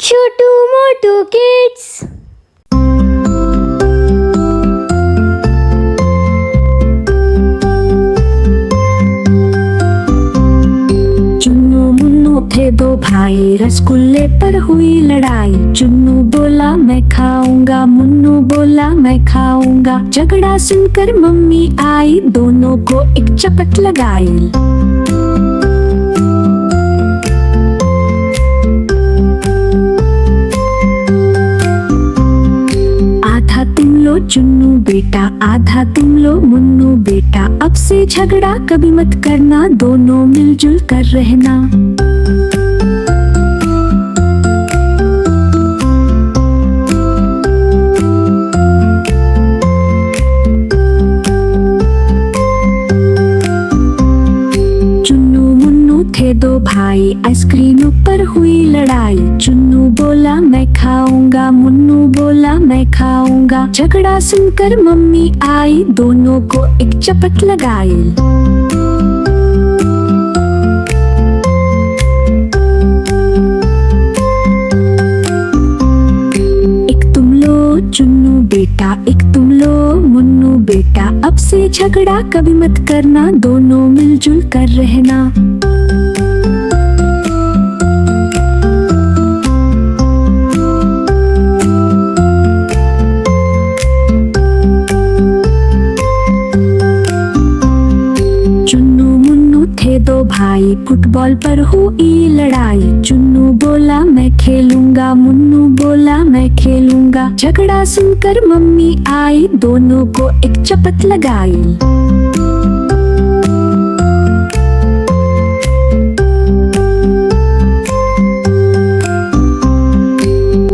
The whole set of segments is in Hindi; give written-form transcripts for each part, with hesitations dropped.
छोटू मोटू किड्स। चुन्नू मुन्नू थे दो भाई, रसगुल्ले पर हुई लड़ाई। चुन्नू बोला मैं खाऊंगा, मुन्नू बोला मैं खाऊंगा। झगड़ा सुनकर मम्मी आई, दोनों को एक चपट लगाई। आधा तुम लो चुन्नू बेटा, आधा तुम लो मुन्नू बेटा। अब से झगड़ा कभी मत करना, दोनों मिलजुल कर रहना। चुन्नू मुन्नू थे दो भाई, आइसक्रीम पर हुई लड़ाई। चुन्नू बोला मैं खाऊंगा, मुन्नू बोला मैं खाऊंगा। झगड़ा सुनकर मम्मी आई, दोनों को एक चपट लगाई। एक तुम लो चुन्नू बेटा, एक तुम लो मुन्नू बेटा। अब से झगड़ा कभी मत करना, दोनों मिलजुल कर रहना। चुन्नू मुन्नू थे दो भाई, फुटबॉल पर हुई लड़ाई। चुन्नू बोला मैं खेलूंगा, मुन्नू बोला मैं खेलूंगा। झगड़ा सुनकर मम्मी आई, दोनों को एक चपट लगाई।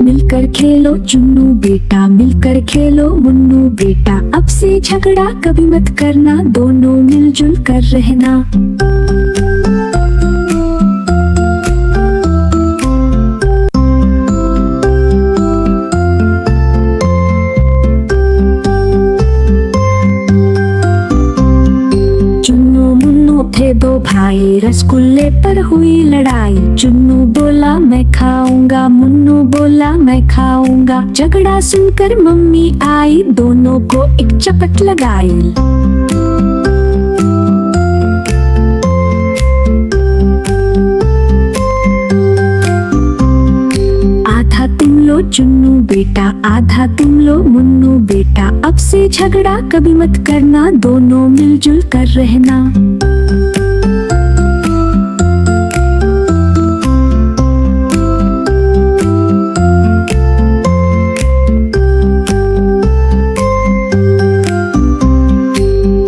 मिलकर खेलो चुन्नू बेटा, मिलकर खेलो मुन्नू बेटा। अब से झगड़ा कभी मत करना, दोनों मिलजुल कर रहना। चुन्नू मुन्नू थे दो भाई, रसगुल्ले पर हुई लड़ाई। चुन्नू बोला मैं खाऊंगा, मुन्नू बोला मैं खाऊंगा। झगड़ा सुनकर मम्मी आई, दोनों को एक चपट लगाई। आधा तुम लो चुन्नू बेटा, आधा तुम लो मुन्नू बेटा। अब से झगड़ा कभी मत करना, दोनों मिलजुल कर रहना।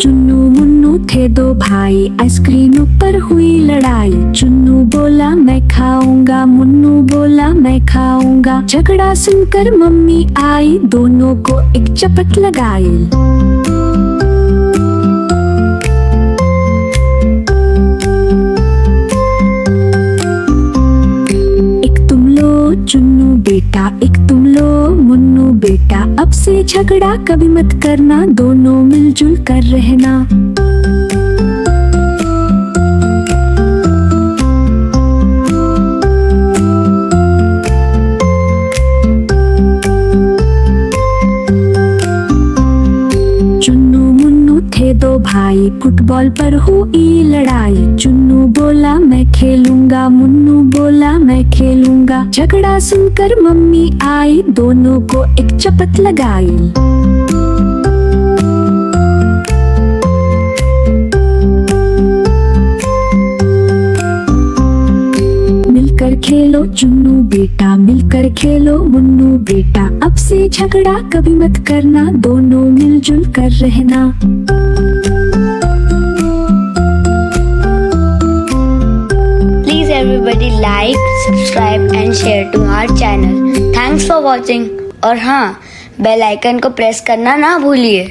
चुन्नू मुन्नू थे दो भाई, आइसक्रीम पर हुई लड़ाई। चुन्नू बोला मैं खाऊंगा, मुन्नू बोला मैं खाऊंगा। झगड़ा सुनकर मम्मी आई, दोनों को एक चपट लगाई। एक तुम लो चुन्नू बेटा, एक तुम लो मुन्नू बेटा। अब से झगड़ा कभी मत करना, दोनों मिलजुल कर रहना। चुन्नू मुन्नू थे दो भाई, फुटबॉल पर हुई लड़ाई। चुन्नू बोला मैं खेलूंगा, मुन्नू बोला मैं खेलूंगा। झगड़ा सुनकर मम्मी आई, दोनों को एक चपट लगाई। मिलकर खेलो चुन्नू बेटा, मिलकर खेलो मुन्नू बेटा। अब से झगड़ा कभी मत करना, दोनों मिलजुल कर रहना। Please everybody like, subscribe and share to our channel. Thanks for watching। और हाँ, बेल आइकन को प्रेस करना ना भूलिए।